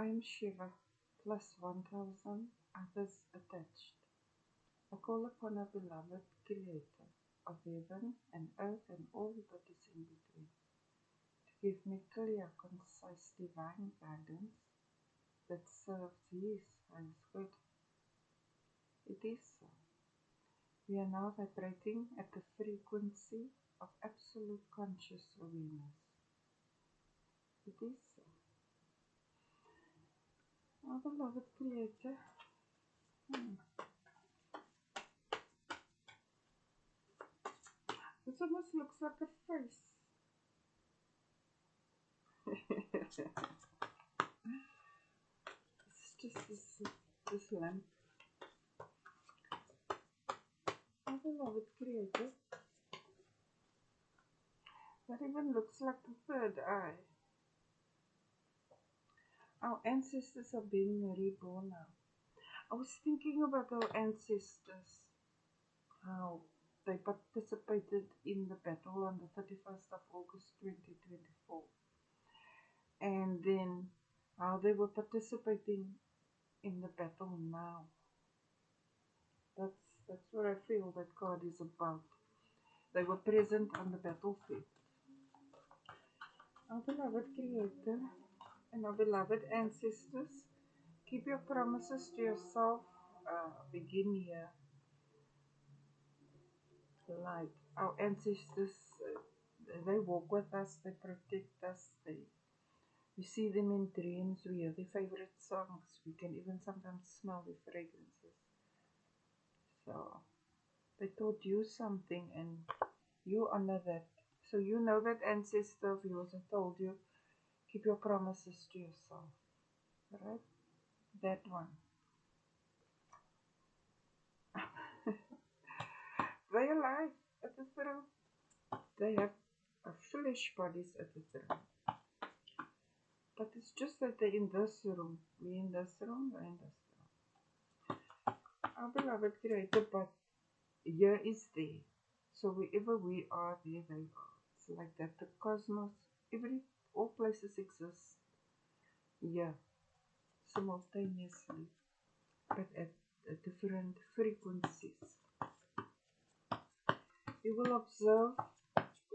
I am Shiva, plus 1,000 others attached. I call upon our beloved Creator of heaven and earth and all that is in between to give me clear, concise, divine guidance that serves His highest good. It is so. We are now vibrating at the frequency of absolute conscious awareness. It is so. Our beloved Creator, this almost looks like a face. It's just this lamp. Our beloved Creator, that even looks like the third eye. Our ancestors are being reborn now. I was thinking about our ancestors, how they participated in the battle on the 31st of August 2024, and then how they were participating in the battle now. That's what I feel that God is about. They were present on the battlefield. Our beloved Creator and our beloved ancestors, keep your promises to yourself. Begin here. Like our ancestors, they walk with us, they protect us, we see them in dreams, we hear their favorite songs, we can even sometimes smell their fragrances. So they taught you something and you honor that. So you know that ancestor of yours, I told you, keep your promises to yourself. Right? That one. They are alive at the throne. They have a flesh bodies at the throne. But it's just that they're in this room. We're in this room, we're in this room. Our beloved Creator, but here is there. So wherever we are, there they are. It's like that. The cosmos, all places exist. Yeah, simultaneously, but at different frequencies. You will observe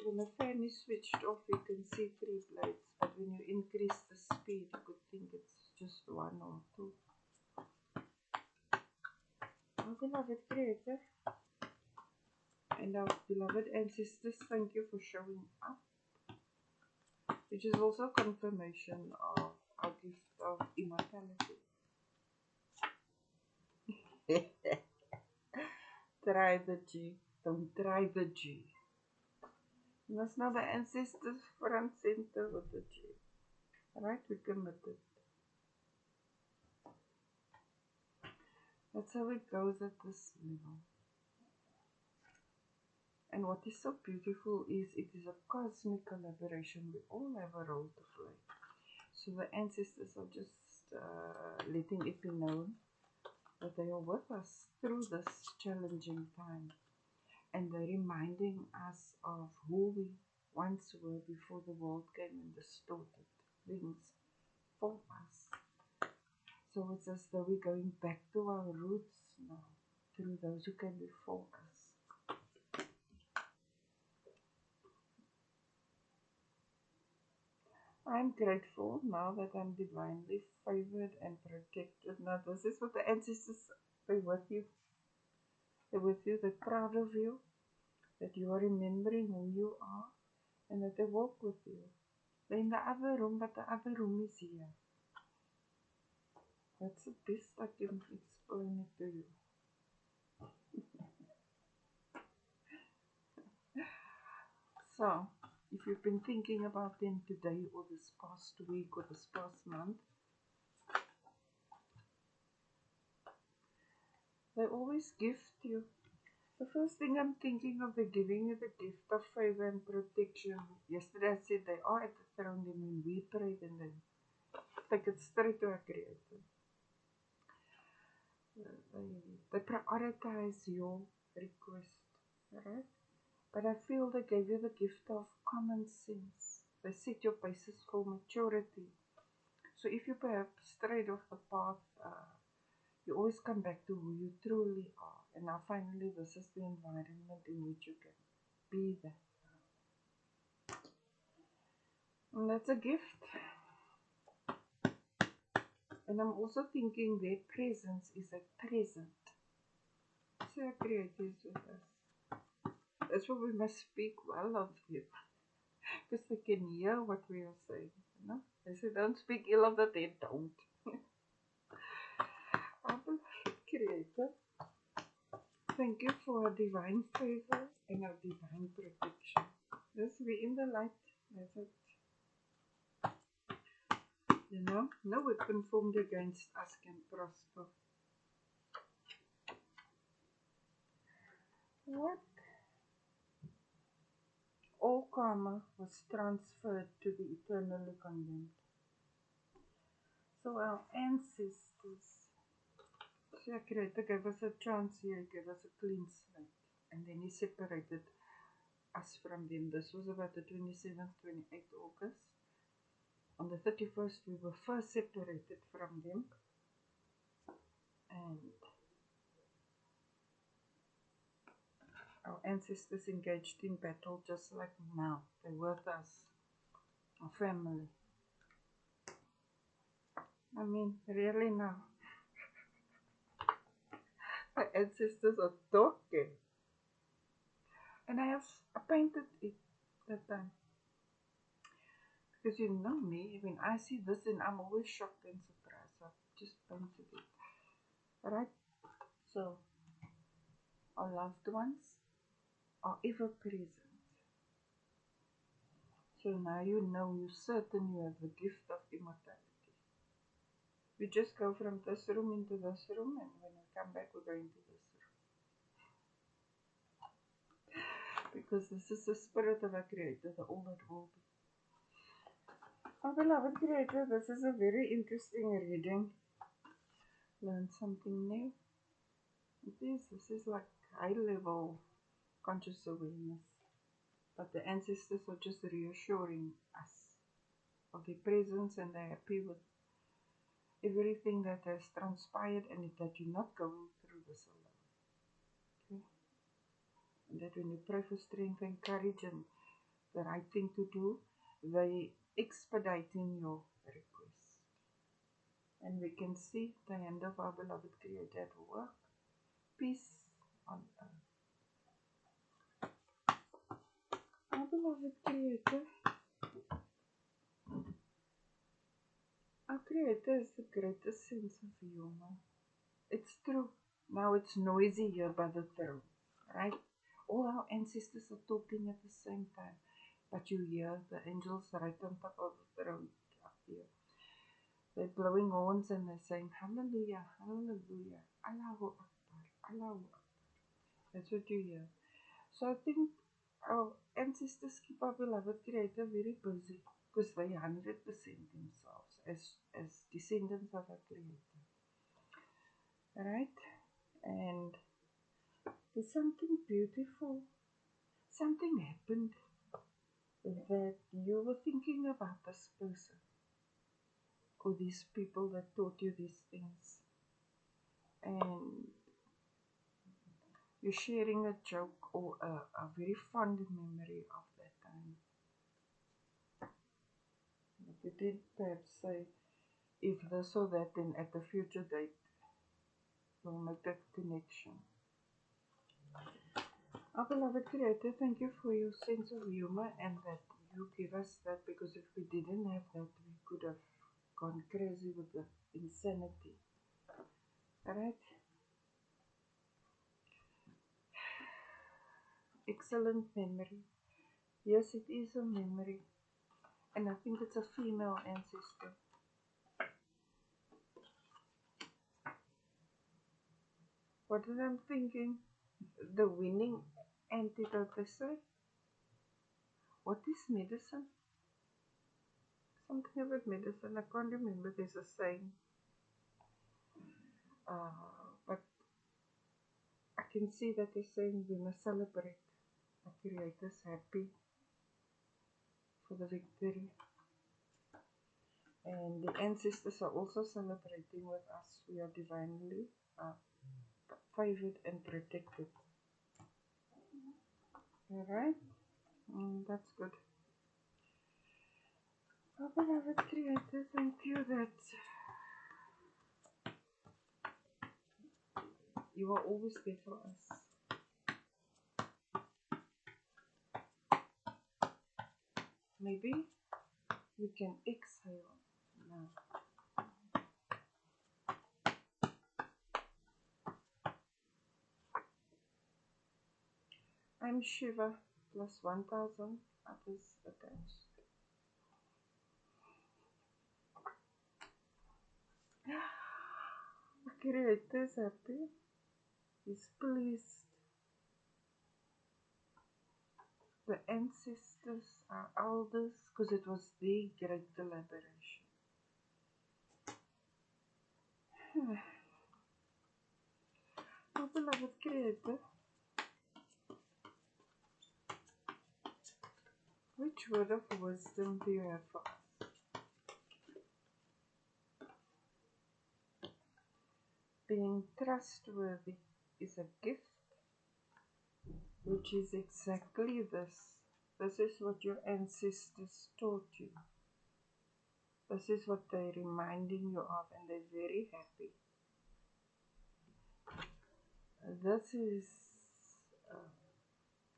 when the fan is switched off, you can see 3 blades, but when you increase the speed, you could think it's just 1 or 2. Our beloved Creator and our beloved ancestors, thank you for showing up, which is also confirmation of our gift of immortality. Try the G, don't try the G. You must know the ancestors front center with the G. Right, we committed. That's how it goes at this level. And what is so beautiful is it is a cosmic collaboration. We all have a role to play. So the ancestors are just letting it be known that they are with us through this challenging time. And they're reminding us of who we once were before the world came and distorted things for us. So it's as though we're going back to our roots now, through those who came before us. I'm grateful now that I'm divinely favored and protected. Now this is what the ancestors, they're with you. They're with you, they're proud of you, that you are remembering who you are, and that they walk with you. They're in the other room, but the other room is here. That's the best I can explain it to you. So, if you've been thinking about them today or this past week or this past month, they always gift you. The first thing I'm thinking of, they're giving you the gift of favor and protection. Yesterday I said they are at the throne, then when we pray, then they take it straight to our Creator. They prioritize your request, right? But I feel they gave you the gift of common sense. They set your basis for maturity. So if you perhaps strayed off the path, you always come back to who you truly are. And now finally, this is the environment in which you can be that. And that's a gift. And I'm also thinking their presence is a present. So our Creator is with us. That's why we must speak well of them. Because they can hear what we are saying. You know? They say, don't speak ill of the dead, don't. Our beloved Creator, thank you for our divine favor and our divine protection. Yes, we're in the light. That's it. You know, no weapon formed against us can prosper. What? All karma was transferred to the eternally condemned. So our ancestors, so our Creator gave us a chance here, He gave us a clean slate. And then He separated us from them. This was about the 27th, 28th August. On the 31st, we were first separated from them. And our ancestors engaged in battle just like now. They're with us, our family. I mean, really now. My ancestors are talking. And I painted it that time. Because you know me, when I see this and I'm always shocked and surprised. I just painted it. Alright? So, our loved ones are ever present. So now you know, you're certain you have the gift of immortality. We just go from this room into this room, and when we come back, we're going to this room. Because this is the spirit of our Creator, the all that will be. Our beloved Creator, this is a very interesting reading. Learn something new. This is like high level conscious awareness. But the ancestors are just reassuring us of their presence, and they're happy with everything that has transpired and that you're not going through this alone. Okay? And that when you pray for strength and courage and the right thing to do, they expediting your request. And we can see the hand of our beloved Creator at work. Peace on earth. Our beloved Creator. Our Creator has the greatest sense of humor. It's true. Now it's noisy here by the throne, right? All our ancestors are talking at the same time, but you hear the angels right on top of the throne up here. They're blowing horns and they're saying, Hallelujah, Hallelujah, Allahu Akbar, Allahu Akbar. That's what you hear. So I think our ancestors keep our beloved Creator very busy because they 100% themselves as descendants of our Creator. Right? And there's something beautiful. Something happened that you were thinking about this person or these people that taught you these things. And you're sharing a joke or a very fond memory of that time. But you did perhaps say, if this or that, then at a future date, we'll make that connection. Our beloved Creator, thank you for your sense of humor and that you give us that, because if we didn't have that, we could have gone crazy with the insanity. Alright? Excellent memory. Yes, it is a memory. And I think it's a female ancestor. What am I thinking? The winning antidote, they say. What is medicine? Something about medicine. I can't remember. There's a saying. But I can see that they're saying we must celebrate. The Creator's happy for the victory. And the ancestors are also celebrating with us. We are divinely uh, favored and protected. Alright? That's good. Oh, beloved Creator, thank you that you are always there for us. Maybe we can exhale now. I'm Shiva plus 1000 others attached. The Creator is happy. He's pleased. The ancestors, our elders, because it was the great deliberation. Oh, beloved Creator, which word of wisdom do you have for us? Being trustworthy is a gift, which is exactly this. This is what your ancestors taught you. This is what they're reminding you of, and they're very happy. This is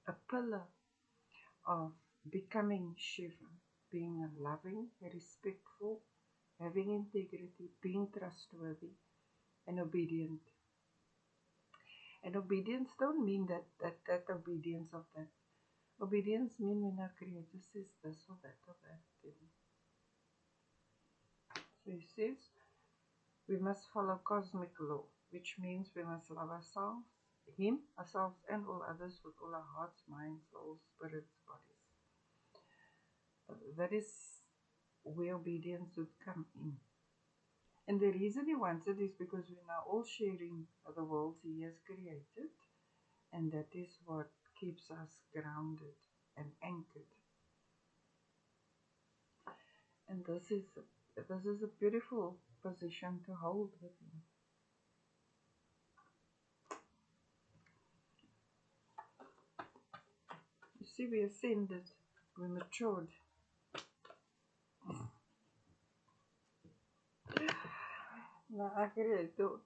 a pillar of becoming Shiva, being loving, respectful, having integrity, being trustworthy, and obedient. And obedience don't mean that obedience of that. Obedience means when our Creator says this or that or that. So He says we must follow cosmic law, which means we must love ourselves, Him, ourselves, and all others with all our hearts, minds, souls, spirits, bodies. That is where obedience would come in. And the reason He wants it is because we're now all sharing the world He has created, and that is what keeps us grounded and anchored. And this is a beautiful position to hold with Him. You see, we ascended, we matured. Now,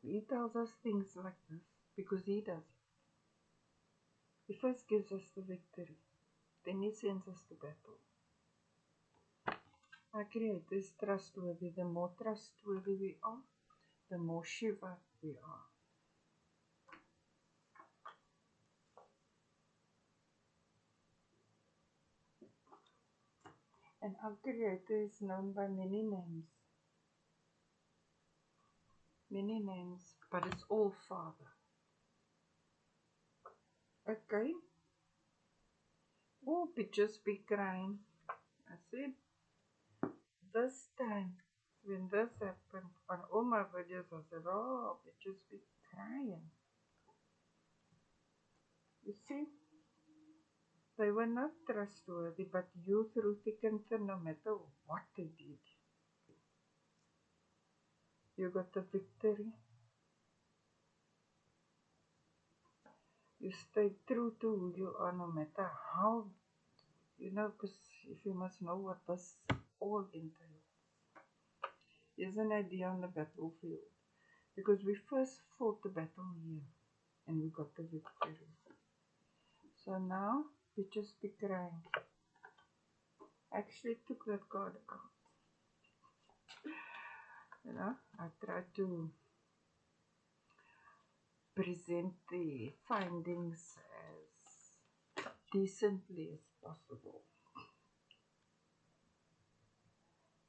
He tells us things like this because He does. He first gives us the victory, then He sends us to battle. Our Creator is trustworthy. The more trustworthy we are, the more Shiva we are. And our Creator is known by many names. Many names, but it's all Father. Okay? All pictures be crying. I said, this time, when this happened, on all my videos, I said, oh, pictures be crying. You see, they were not trustworthy, but you through thick and thin, no matter what they did, you got the victory. You stayed true to who you are, no matter how, because if you must know what this all entails. Here's an idea on the battlefield. Because we first fought the battle here, and we got the victory. So now, we just be crying. I actually took that card out. I tried to present the findings as decently as possible.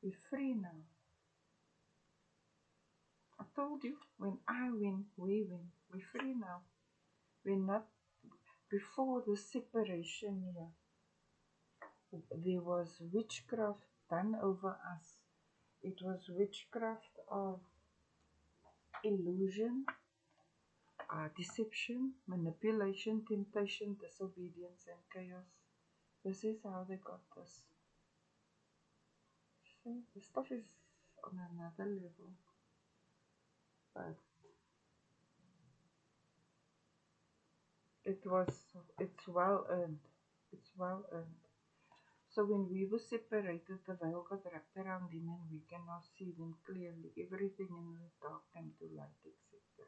We're free now. I told you, when I win, we win. We're free now. We're not, before the separation here, there was witchcraft done over us. It was witchcraft of illusion, deception, manipulation, temptation, disobedience, and chaos. This is how they got us. See, the stuff is on another level, but it's well earned. It's well earned. So when we were separated, the veil got wrapped around them and we can now see them clearly. Everything in the dark came to light, etc.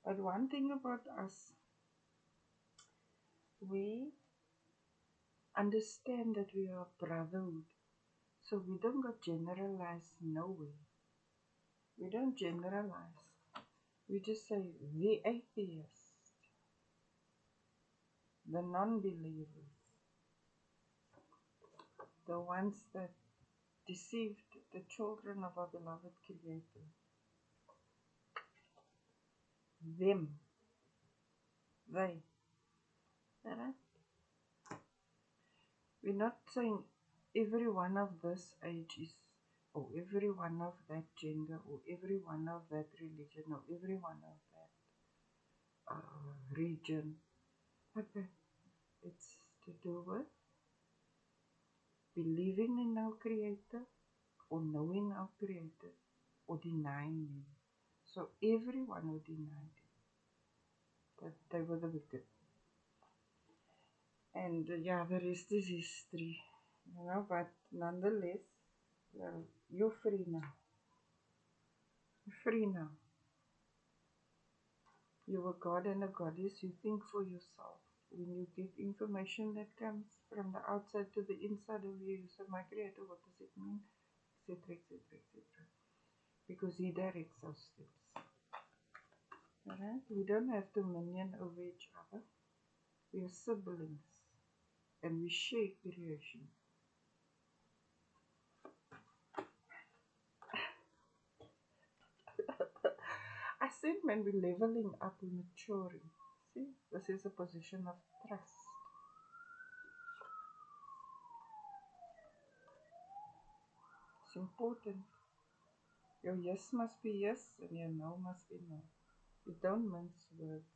But one thing about us, we understand that we are brotherhood. So we don't go generalize nowhere. We don't generalize. We just say the atheists, the non-believers, the ones that deceived the children of our beloved Creator. Them, they. Alright? We're not saying every one of this age is, or every one of that gender, or every one of that religion, or every one of that region. Okay, it's to do with believing in our Creator, or knowing our Creator, or denying Him. So everyone who denied Him, that they were the wicked. And yeah, the rest is history, but nonetheless, you're free now. You're free now. You're a god and a goddess. You think for yourself. When you get information that comes from the outside to the inside of you, you say, my Creator, what does it mean? Etc., etc., etc. Because He directs our steps. Alright? We don't have dominion over each other. We are siblings. And we share creation. I said when we're leveling up, we're maturing. See, this is a position of trust. It's important. Your yes must be yes and your no must be no. You don't mince words.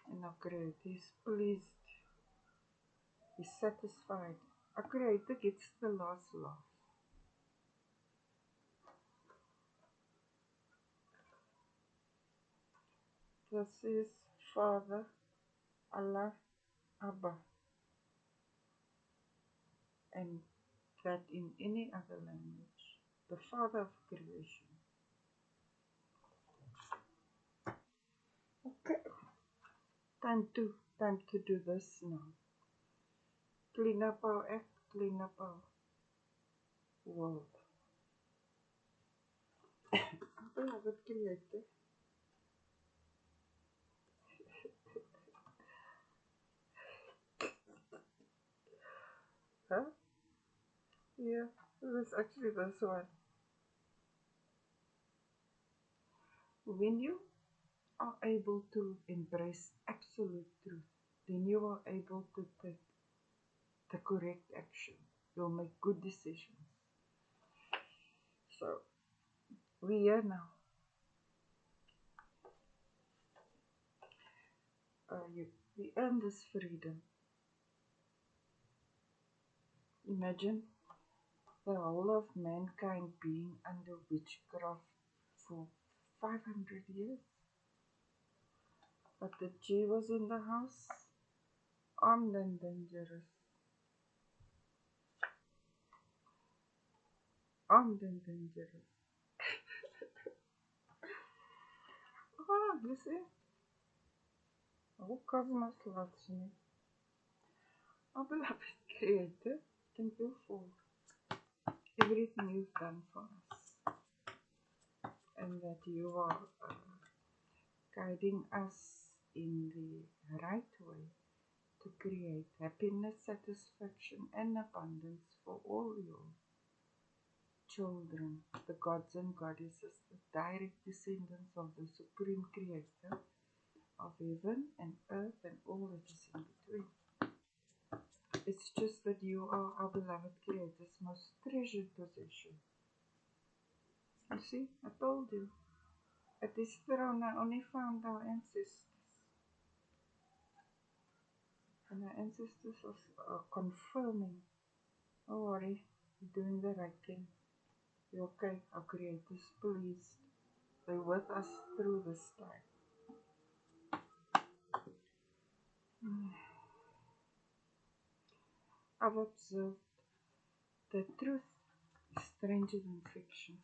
And our Creator is pleased. He's satisfied. Our Creator gets the last laugh. This is Father, Allah, Abba. And that in any other language, the Father of creation. Okay, time to do this now. Clean up our act, clean up our world. Beloved Creator, huh? Yeah, it was actually this one. When you are able to embrace absolute truth, then you are able to take the correct action. You'll make good decisions. So, we are now. We earn this freedom. Imagine the whole of mankind being under witchcraft for 500 years. But the G was in the house, armed and dangerous. Armed and dangerous. Oh, you see? The whole cosmos loves me. Our beloved Creator, thank you for everything you've done for us. And that you are guiding us in the right way to create happiness, satisfaction, and abundance for all your children, the gods and goddesses, the direct descendants of the Supreme Creator of heaven and earth and all that is in between. It's just that you are our beloved Creator's most treasured possession. You see, I told you, at this throne I only found our ancestors. And our ancestors are confirming, don't worry, You're doing the right thing. You're okay. Our Creator is pleased. They're with us through this time. I've observed that truth is stranger than fiction.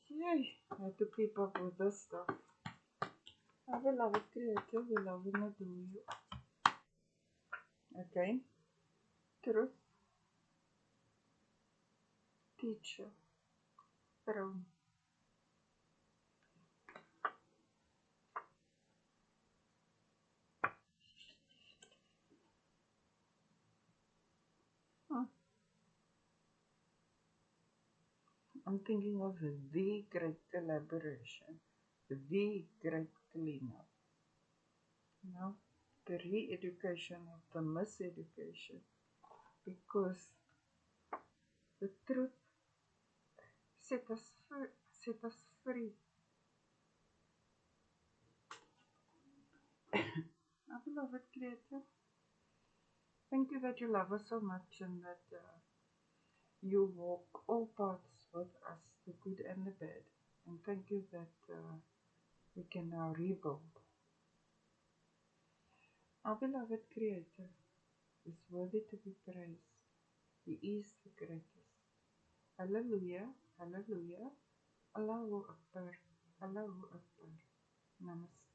Yay! I have to keep up with this stuff. Our beloved Creator, we love and adore you. Okay? Truth, teacher, throne. Huh. I'm thinking of the great collaboration, the great cleanup. You know, the re-education of the miseducation. Because the truth set us free. Set us free. Our beloved Creator, thank you that you love us so much and that you walk all paths with us, the good and the bad. And thank you that we can now rebuild. Our beloved Creator is worthy to be praised. He is the greatest. Hallelujah, hallelujah. Allahu Akbar, Allahu Akbar. Namaste.